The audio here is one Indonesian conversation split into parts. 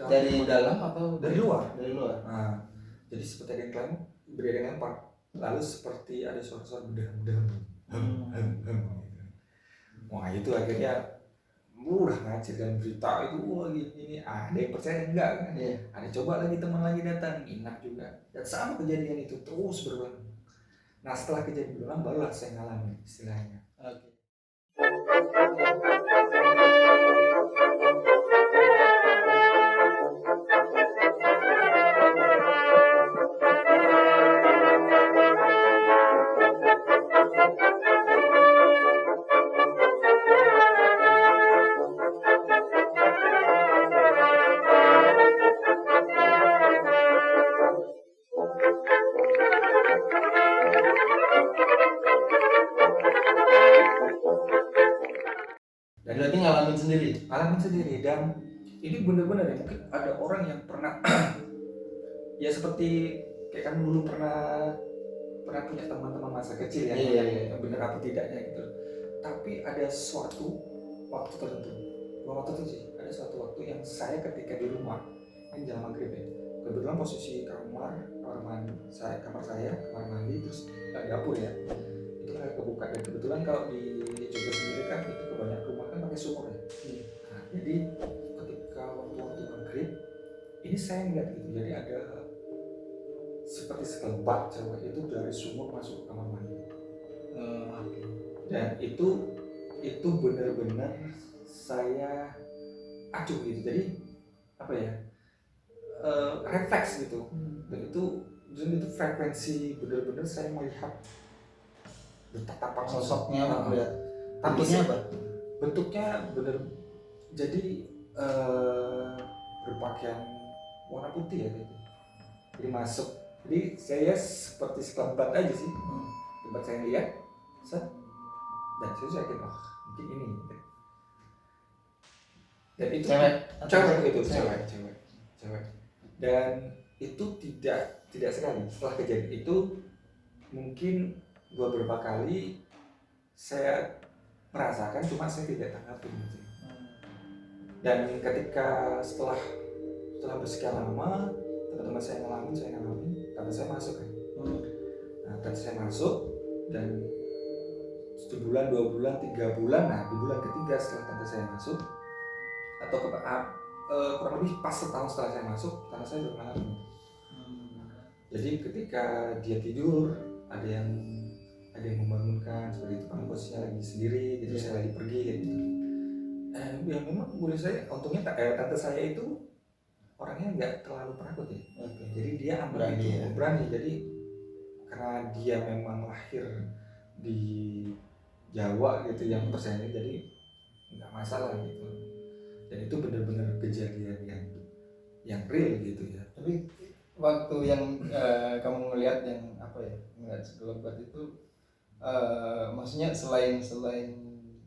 Dari dalam atau dari luar? Dari luar. Nah, jadi seperti ada yang klaim beri ada yang lempar, lalu seperti ada suara-suara bedam gitu. Wah itu akhirnya udah ngacir dan berita itu wah gini ada yang percaya enggak kan? Iya. Ada coba lagi teman lagi datang inap juga dan sama kejadian itu terus berulang. Nah setelah kejadian berulang barulah saya ngalamin istilahnya. Oke. Dan Berarti ngalamin sendiri dan ini benar-benar ya mungkin ada orang yang pernah ya seperti kayak kamu dulu pernah punya teman-teman masa kecil ya yang benar apa tidaknya gitu. Tapi ada suatu waktu tertentu, waktu itu sih ada suatu waktu yang saya ketika di rumah ini jam maghrib ya, kebetulan posisi kamar mandi kamar mandi terus dapur ya itu kan kebuka dan kebetulan kalau di Jogja sendiri kan itu kebanyakan rumah kan pakai sumur ya. Nah, jadi ketika waktu maghrib ini saya ngeliat gitu, jadi ada seperti sekelebat cewek itu dari sumur masuk ke kamar mandi. Dan itu benar-benar saya acuh gitu, jadi apa ya refleks gitu. Dan itu frekuensi benar-benar saya melihat bertatapan sosoknya apa? Bentuknya benar jadi berpakaian warna putih ya gitu. Jadi masuk, jadi saya seperti sekelebat aja sih tempat saya lihat set dan saya yakin mungkin ini gitu. Dan itu cewek dan itu tidak sekali setelah kejadian itu mungkin beberapa kali saya merasakan cuma saya tidak tanggapin gitu. Dan ketika setelah bersekian lama teman-teman saya ngalamin tante saya masuk kan. Nah tante saya masuk dan 1 bulan, 2 bulan, 3 bulan, nah di bulan ketiga setelah tante saya masuk atau kurang lebih pas setahun setelah saya masuk tante saya udah ngalamin. Jadi ketika dia tidur ada yang membangunkan seperti itu, kan posisinya lagi sendiri gitu, saya lagi pergi gitu. Ya memang boleh saya untungnya tante saya itu orangnya nggak terlalu penakut ya. Jadi dia berani. Jadi karena dia memang lahir di Jawa gitu yang persennya, jadi nggak masalah gitu. Dan itu benar-benar kejadian yang real gitu ya. Tapi waktu yang kamu ngelihat yang apa ya, ngelihat sekelebat itu maksudnya selain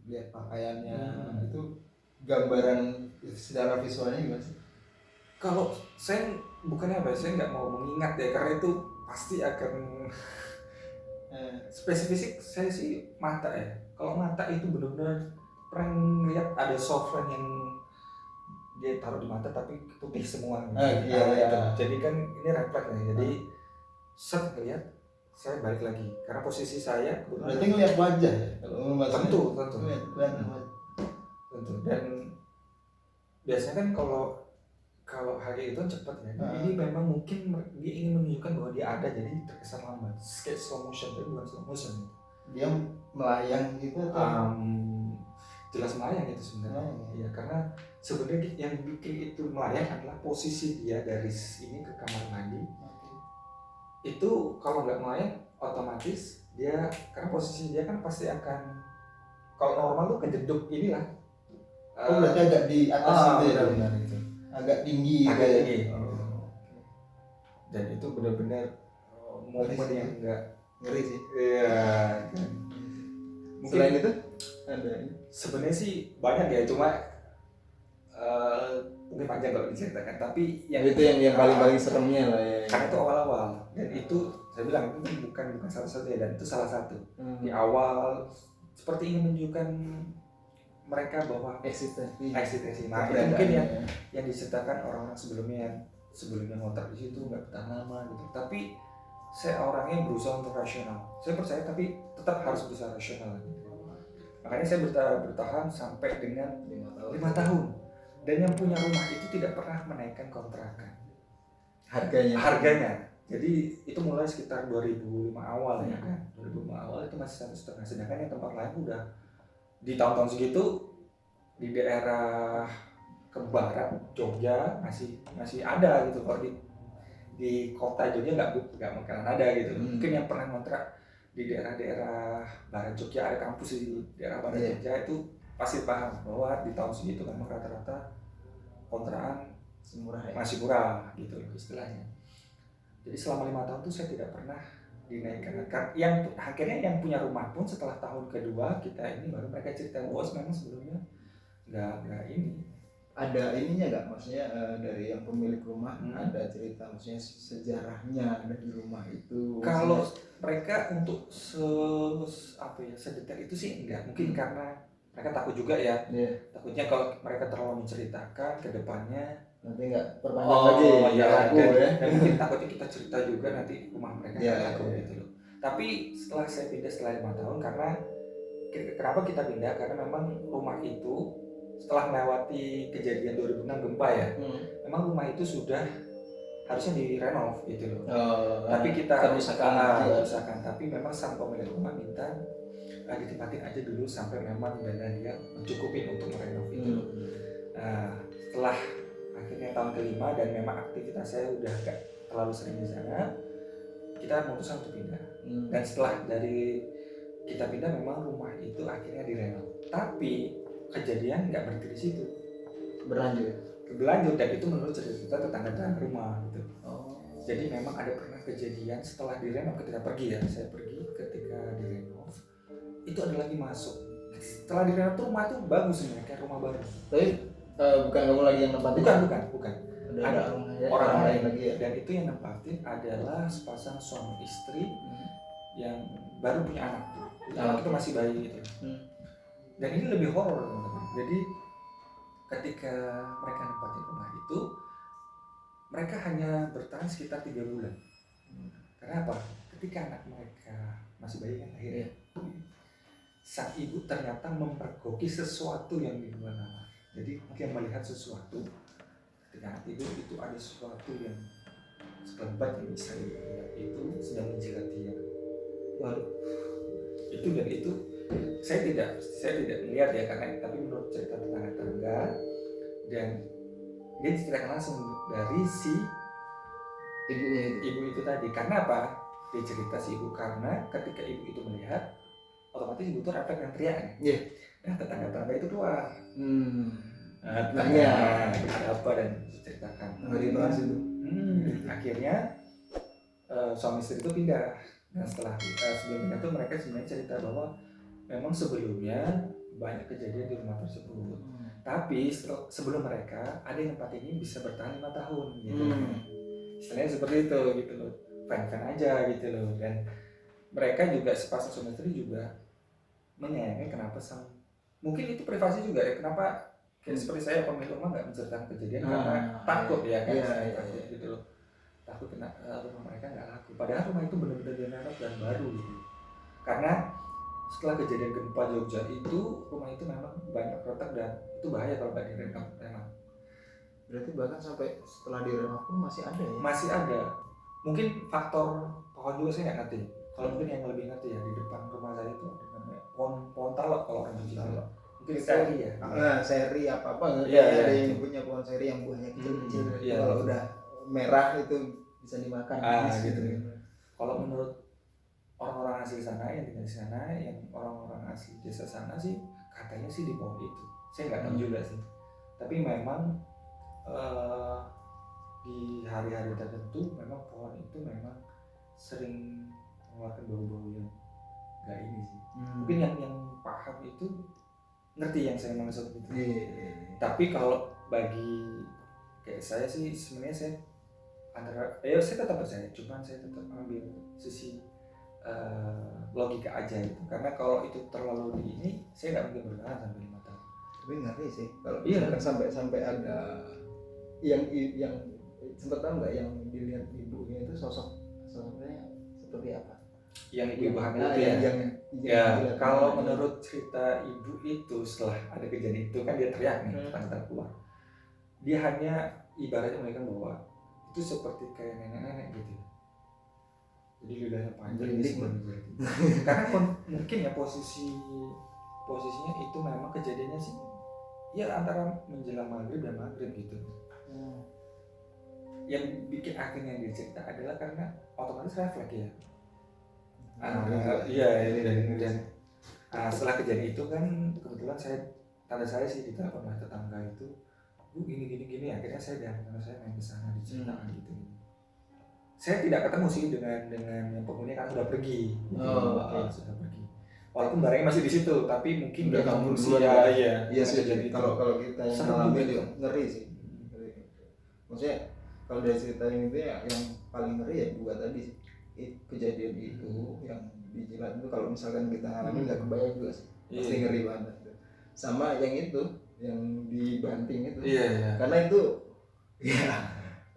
lihat pakaiannya itu gambaran secara visualnya gimana sih? Kalau saya bukannya apa ya, saya nggak mau mengingat ya karena itu pasti akan spesifik. Saya sih mata ya. Kalau mata itu benar-benar pernah ngeliat ada software yang dia taruh di mata tapi putih semua. Jadi kan ini refleks ya. Jadi set ngeliat saya balik lagi karena posisi saya berarti ngeliat wajah ya kalau tentu dan biasanya kan kalau hari itu cepat ya. Ini memang mungkin dia ingin menunjukkan bahwa dia ada, jadi terkesan lambat, kayak slow motion tapi bukan slow motion. Dia melayang gitu jelas melayang itu sebenarnya. Iya, karena sebenarnya yang bikin itu melayang adalah posisi dia dari sini ke kamar mandi. Itu kalau nggak melayang otomatis dia, karena posisi dia kan pasti akan, kalau normal tuh kejeduk inilah. Berarti agak di atas gitu ya. Benar itu. Agak tinggi. Dan itu benar-benar momen yang enggak ngeri sih. Iya. Selain itu ada sebenarnya sih banyak ya, cuma mungkin panjang kalau diceritakan, tapi yang itu yang paling seremnya lah ya. Karena itu awal-awal dan itu saya bilang itu bukan salah satu ya, dan itu salah satu. Di awal seperti ingin menunjukkan mereka bahwa eksistensi. Nah itu mungkin yang diceritakan orang-orang sebelumnya ngontrak di situ nggak bertahan lama gitu. Tapi saya orangnya berusaha untuk rasional. Saya percaya tapi tetap harus berusaha rasional gitu. Makanya saya bertahan sampai dengan 5 tahun. Dan yang punya rumah itu tidak pernah menaikkan kontrakan harganya. Jadi itu mulai sekitar 2005 awal ya kan. 2005 awal itu masih 1,5. Sedangkan yang tempat lain udah di tahun-tahun segitu di daerah ke barat Jogja masih ada gitu. Kalau di kota Jogja nggak bakalan ada gitu. Mungkin yang pernah ngontrak di daerah barat Jogja, ada kampus di daerah barat Jogja itu pasti paham bahwa di tahun segitu memang rata-rata kontrakan masih murah gitu istilahnya. Jadi selama 5 tahun tuh saya tidak pernah dinaikkan. Yang akhirnya yang punya rumah pun setelah tahun kedua kita ini baru mereka cerita bahwa memang sebelumnya nggak ini. Ada ininya nggak, maksudnya dari yang pemilik rumah ada cerita maksudnya sejarahnya dari rumah itu? Kalau mereka untuk sedetail itu sih enggak. Mungkin karena mereka takut juga ya. Takutnya kalau mereka terlalu menceritakan ke depannya nanti nggak perpanjang lagi laku ya. Dan mungkin takutnya kita cerita juga nanti rumah mereka nggak laku gitu loh. Tapi setelah saya pindah setelah 5 tahun, karena kenapa kita pindah, karena memang rumah itu setelah melewati kejadian 2006 gempa ya, memang rumah itu sudah harusnya direnov gitu loh. Tapi kita kerusakan. Tapi memang sang pemilik rumah minta ditempatin aja dulu sampai memang dana dia mencukupin untuk merenov itu loh. Setelah akhirnya tahun kelima dan memang aktivitas saya udah gak terlalu sering di sana, kita memutuskan untuk pindah. Dan setelah dari kita pindah memang rumah itu akhirnya direnov. Tapi kejadian nggak berhenti di situ, berlanjut dan itu menurut cerita tetangga rumah gitu. Jadi memang ada pernah kejadian setelah direnov, ketika pergi ya, saya pergi ketika direnov itu ada lagi masuk. Setelah direnov tuh rumah tuh bagus sebenarnya kayak rumah baru. Tapi bukan kamu lagi yang nempatin? Bukan. Ada orang lain lagi ya. Dan itu yang nempatin adalah sepasang suami istri yang baru punya anak. Anak itu masih bayi gitu. Dan ini lebih horor teman-teman. Jadi ketika mereka nempatin rumah itu, mereka hanya bertahan sekitar 3 bulan. Karena apa? Ketika anak mereka masih bayi kan akhirnya sang ibu ternyata mempergoki sesuatu yang di luar nalar. Jadi mungkin melihat sesuatu ketika anak tidur itu ada sesuatu yang sekelebat yang bisa dilihat itu sedang menjilat dia. Waduh, itu saya tidak melihat ya, karena tapi menurut cerita tetangga dan dia diceritakan langsung dari si ibu itu tadi. Karena apa? Dia cerita si ibu karena ketika ibu itu melihat, otomatis ibu itu refleks yang teriak. Nah tetangga itu keluar. Tanya ada apa dan diceritakan. Akhirnya suami istri itu pindah. Nah setelah sebelum pindah itu mereka sebenarnya cerita bahwa memang sebelumnya banyak kejadian di rumah tersebut. Tapi sebelum mereka ada yang tempat ini bisa bertahan 5 tahun gitu. Istilahnya seperti itu gitu loh. Fan-fan aja gitu loh. Dan mereka juga sepasang suami istri juga menyayangi kenapa mungkin itu privasi juga ya, kenapa kayak seperti saya pemilik rumah nggak menceritakan kejadian karena takut ya kan, takut gitu loh, takut kena rumah mereka nggak laku, padahal rumah itu benar-benar direnov dan baru gitu. Karena setelah kejadian gempa Jogja itu rumah itu memang banyak retak dan itu bahaya kalau nggak direnov memang. Berarti bahkan sampai setelah direnov pun masih ada ya? Masih ada, mungkin faktor pohon juga saya nggak ngerti. Kalau mungkin yang lebih ngerti ya, di depan rumah saya itu ada namanya pohon talok kalau orang bilang. Mungkin seri ya. Seri apa-apa ada yang punya pohon seri yang buahnya kecil-kecil. Kalau udah merah itu bisa dimakan. Gitu. Kalau menurut orang-orang asli sana yang tinggal di sana, yang orang-orang asli desa sana sih katanya sih di pohon itu. Saya nggak tahu juga sih. Tapi memang di hari-hari tertentu memang pohon itu memang sering mengeluarkan bau-bau yang nggak ini sih. Mungkin yang paham itu ngerti yang saya maksud itu. Tapi kalau bagi kayak saya sih sebenarnya saya saya tetap percaya, cuman saya tetap ambil sisi logika aja gitu. Karena kalau itu terlalu di ini, saya nggak mungkin bertahan sampai 5 tahun. Tapi ngeri sih kalau Iya. misalkan sampai ada yang sempat tahu nggak yang dilihat ibunya itu sosoknya seperti apa? Yang ibu hamil Nah, itu ya. yang Ya, dilihat kalau namanya. menurut cerita ibu itu setelah ada kejadian itu kan dia teriak nih, tentang keluar. Dia hanya ibaratnya mereka bahwa itu seperti kayak nenek-nenek gitu. Jadi lidahnya panjang Merinding, sebenarnya. Karena mungkin ya posisinya itu memang kejadiannya sih ya antara menjelang maghrib dan maghrib gitu. Yang bikin akhirnya dia cerita adalah karena otomatis refleks ya. Iya, dan setelah kejadian itu kan kebetulan tanda saya sih ditelepon oleh tetangga itu, Bu gini, akhirnya saya dan teman saya main ke sana diceritakan gitu. Saya tidak ketemu sih dengan yang penghuni karena sudah pergi. Gitu. Sudah pergi. Walaupun barangnya masih di situ, tapi mungkin udah kabur duluan. Iya sih. Kalau kita yang ngalamin itu ngeri sih. Maksudnya kalau dari cerita ini tuh ya yang paling ngeri ya dua tadi sih. Kejadian itu yang dijilat itu kalau misalkan kita ngalamin nggak kebayang juga sih. Pasti ngeri banget. Sama yang itu yang dibanting itu. Iya. Karena itu ya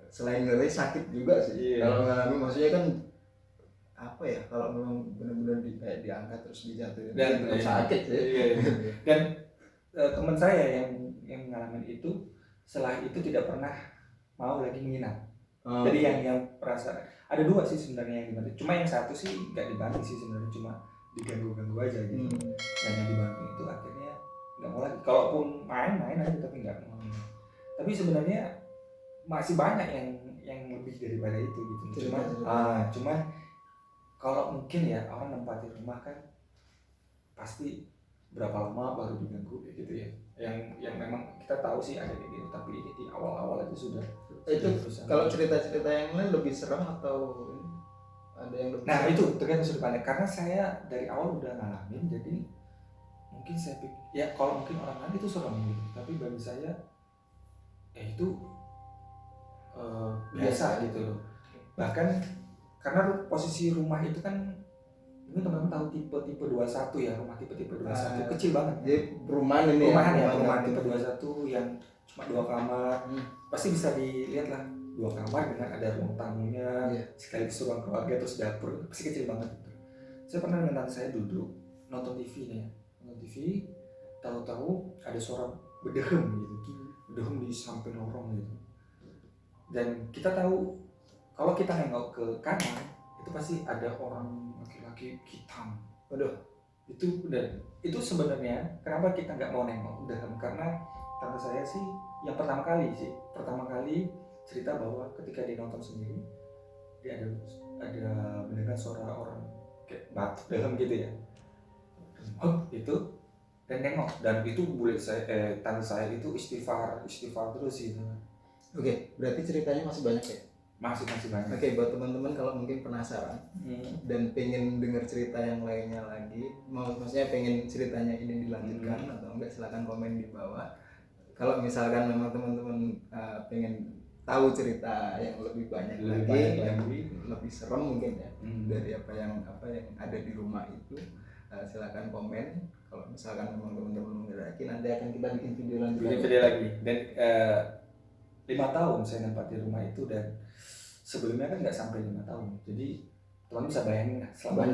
selain ngeri sakit juga sih. Kalau ngalamin maksudnya kan apa ya, kalau memang benar-benar kayak diangkat terus dijatuhin dan sakit sih. Dan teman saya yang ngalamin itu setelah itu tidak pernah mau lagi menginap. Jadi yang perasa ada dua sih sebenarnya yang dibanting. Cuma yang satu sih nggak dibanting sih sebenarnya, cuma diganggu-ganggu aja gitu. Dan yang dibanting itu akhirnya nggak mau lagi. Kalaupun main aja tapi nggak mau. Tapi sebenarnya masih banyak yang lebih daripada itu gitu. Cuman kalau mungkin ya orang nempatin rumah kan pasti berapa lama baru diganggu gitu ya. Yang memang kita tahu sih ada gitu, tapi ini di awal-awal aja sudah. Itu kalau cerita-cerita yang lain lebih serem atau ada yang lebih serem? Itu tergantung sudut pandang. Karena saya dari awal udah ngalamin, jadi mungkin saya pikir ya kalau mungkin orang lain itu serem gitu, tapi bagi saya ya itu biasa gitu loh. Bahkan karena posisi rumah itu kan mungkin teman-teman tahu tipe 21 ya, rumah tipe 21 kecil banget. Jadi perumahan ini perumahan tipe 21 yang cuma 2 kamar. Pasti bisa dilihat lah, 2 kamar dengan ada ruang tamunya, sekaligus ruang keluarga terus dapur, pasti kecil banget gitu. Saya pernah dengan tante saya duduk nonton TV nih ya, nonton TV, tahu-tahu ada suara bedehem gitu, bedehem di samping lorong gitu. Dan kita tahu kalau kita nengok ke kanan itu pasti ada orang laki-laki hitam. Itu sebenarnya kenapa kita nggak mau nengok karena tante saya sih yang pertama kali cerita bahwa ketika dia nonton sendiri dia ada mendengar suara orang kayak batuk dalam gitu ya. Itu dan nengok, dan itu tante saya itu istighfar terus gitu. Oke, berarti ceritanya masih banyak ya? Masih banyak. Oke, buat teman-teman kalau mungkin penasaran dan pengen dengar cerita yang lainnya lagi, maksudnya pengen ceritanya ini dilanjutkan atau enggak, silakan komen di bawah. Kalau misalkan memang teman-teman pengen tahu cerita yang lebih banyak lagi, yang lebih serem mungkin ya dari apa yang ada di rumah itu, silakan komen. Kalau misalkan memang teman-teman menghendaki, nanti akan kita bikin video lagi. Dan 5 tahun saya nempati rumah itu, dan sebelumnya kan nggak sampai 5 tahun. Jadi teman bisa bayangin selama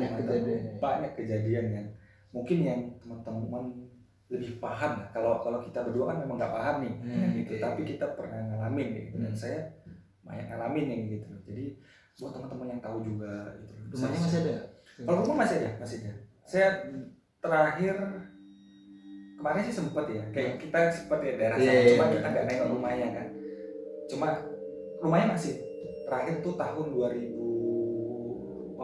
banyak kejadian yang mungkin yang teman-teman lebih paham lah. Kalau kita berdua kan memang nggak paham nih gitu, tapi kita pernah ngalamin gitu. Dan saya banyak ngalamin yang gitu. Jadi buat teman-teman yang tahu juga gitu. Rumahnya masih ada? Kalau rumah masih ada. Saya terakhir kemarin sih sempat ya, kayak kita sempat ya daerah sana, cuma kita nggak nengok rumahnya kan. Cuma rumahnya masih. Terakhir tuh tahun 2014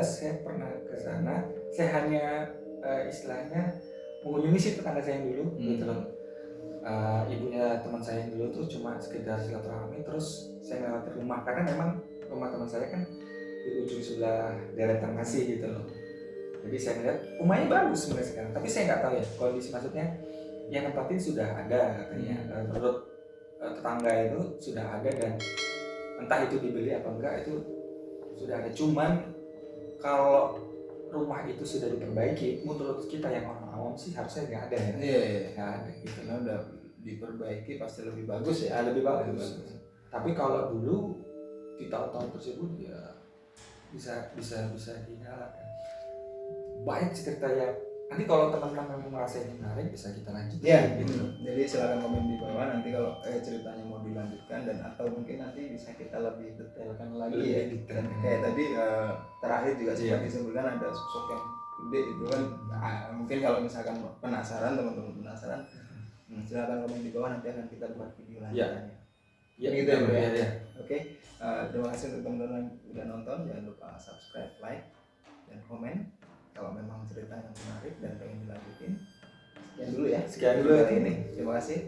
saya pernah ke sana. Saya hanya istilahnya mengunjungi sih tetangga saya yang dulu gitu loh. Ibunya teman saya yang dulu tuh cuma sekedar silaturahmi, terus saya melewati rumah karena memang rumah teman saya kan di ujung sebelah deretan Kasih gitu loh. Jadi saya melihat rumahnya bagus sebenarnya sekarang, tapi saya nggak tahu ya kondisi, maksudnya yang nempatin sudah ada katanya. Menurut tetangga itu sudah ada, dan entah itu dibeli apa enggak itu sudah ada. Cuman kalau rumah itu sudah diperbaiki, menurut kita yang orang awam sih harusnya nggak ada ya. Iya, iya. Nggak ada gitu. Karena udah diperbaiki pasti lebih bagus ya. Lebih bagus. Tapi kalau dulu di tahun-tahun tersebut ya bisa dinyalakan. Banyak cerita yang nanti kalau teman-teman memang merasa ini menarik bisa kita lanjutkan. Iya, Gitu. jadi silakan komen di bawah nanti kalau ceritanya mau dilanjutkan dan atau mungkin nanti bisa kita lebih detailkan lagi ya. Lebih detail. Dan kayak tadi terakhir juga Iya. seperti disebutkan ada sosok yang gede itu kan. Mungkin kalau misalkan penasaran teman-teman penasaran, silakan komen di bawah nanti akan kita buat video lanjutannya. Ya, Gitu ya, Bro, ya? ya. Oke, terima kasih untuk teman-teman yang udah nonton. Jangan lupa subscribe, like, dan komen kalau memang cerita yang menarik dan pengen dilanjutin. Sekian dulu ya. Sekian dulu hari ini. Terima kasih.